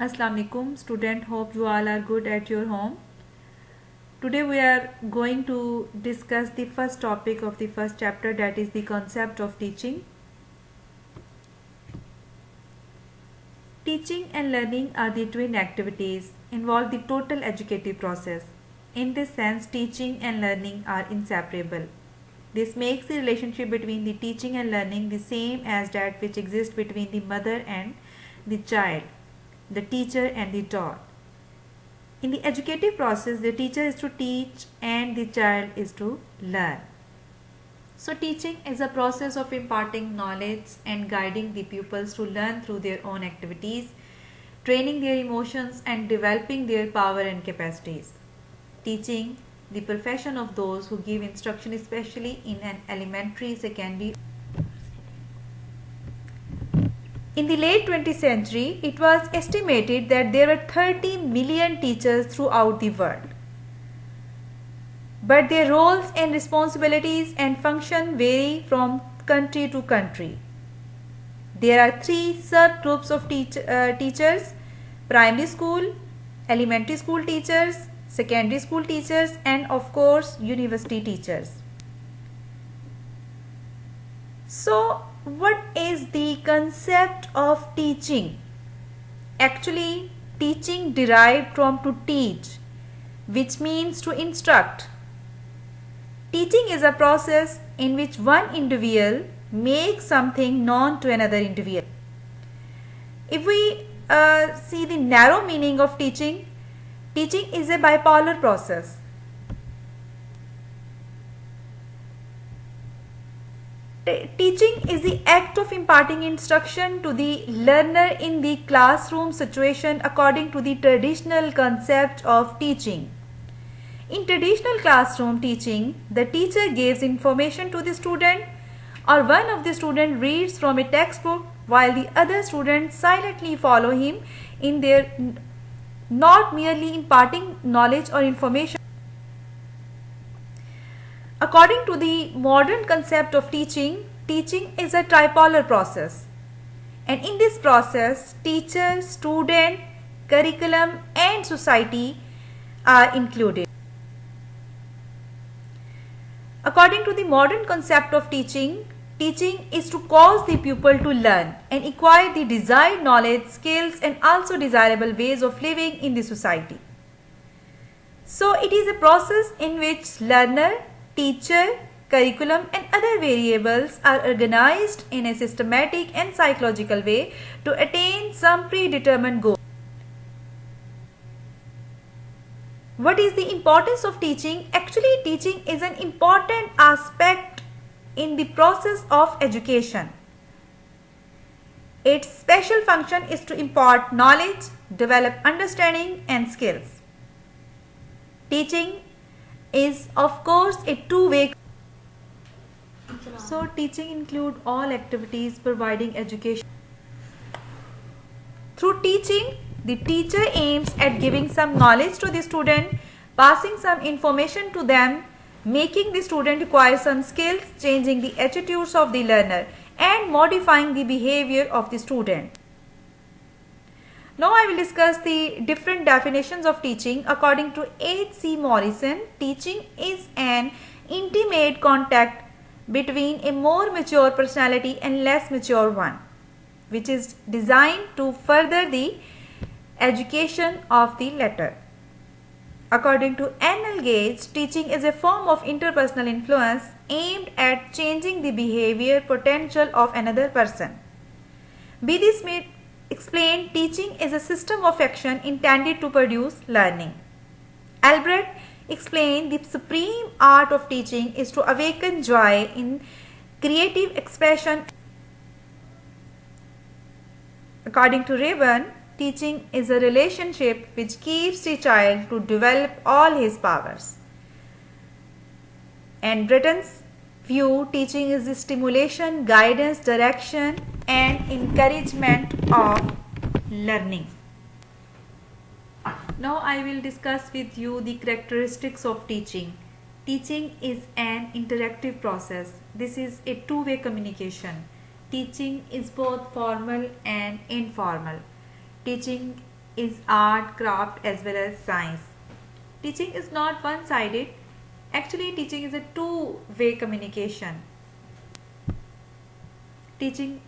Assalamu alaikum student, hope you all are good at your home. Today we are going to discuss the first topic of the first chapter, that is the concept of teaching. Teaching and learning are the twin activities involve the total educative process. In this sense, teaching and learning are inseparable. This makes the relationship between the teaching and learning the same as that which exists between the mother and the child, the teacher and the taught. In the educative process, the teacher is to teach and the child is to learn. So, teaching is a process of imparting knowledge and guiding the pupils to learn through their own activities, training their emotions and developing their power and capacities. Teaching, the profession of those who give instruction, especially in an elementary, secondary. In the late 20th century, it was estimated that there were 30 million teachers throughout the world. But their roles and responsibilities and function vary from country to country. There are three subgroups of teachers: primary school, elementary school teachers, secondary school teachers, and of course university teachers. So, what is the concept of teaching? Actually, teaching derived from to teach, which means to instruct. Teaching is a process in which one individual makes something known to another individual. If we see the narrow meaning of teaching, teaching is a bipolar process. Teaching is the act of imparting instruction to the learner in the classroom situation according to the traditional concept of teaching. In traditional classroom teaching, the teacher gives information to the student, or one of the students reads from a textbook while the other students silently follow him in their not merely imparting knowledge or information. According to the modern concept of teaching, teaching is a tripolar process. And in this process, teacher, student, curriculum and society are included. According to the modern concept of teaching, teaching is to cause the pupil to learn and acquire the desired knowledge, skills and also desirable ways of living in the society. So, it is a process in which learner, teacher, curriculum and other variables are organized in a systematic and psychological way to attain some predetermined goal. What is the importance of teaching? Actually, teaching is an important aspect in the process of education. Its special function is to impart knowledge, develop understanding and skills. Teaching is of course a two-way. So, teaching includes all activities providing education. Through teaching, the teacher aims at giving some knowledge to the student, passing some information to them, making the student acquire some skills, changing the attitudes of the learner and modifying the behavior of the student. Now I will discuss the different definitions of teaching. According to H.C. Morrison, teaching is an intimate contact between a more mature personality and less mature one, which is designed to further the education of the latter. According to N.L. Gage, teaching is a form of interpersonal influence aimed at changing the behavior potential of another person. B. D. Smith explained teaching is a system of action intended to produce learning. Albrecht explained the supreme art of teaching is to awaken joy in creative expression. According to Rayburn, teaching is a relationship which keeps the child to develop all his powers. And Britton's view, teaching is the stimulation, guidance, direction and encouragement of learning. Now I will discuss with you the characteristics of teaching. Teaching is an interactive process. This is a two-way communication. Teaching is both formal and informal. Teaching is art, craft as well as science. Teaching is not one-sided. Actually, teaching is a two-way communication. Teaching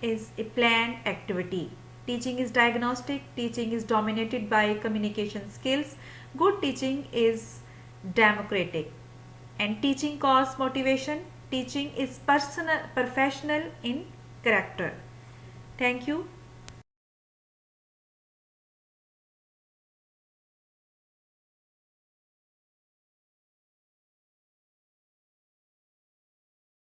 is a planned activity. Teaching is diagnostic. Teaching is dominated by communication skills. Good teaching is democratic. And teaching causes motivation. Teaching is personal, professional in character. Thank you.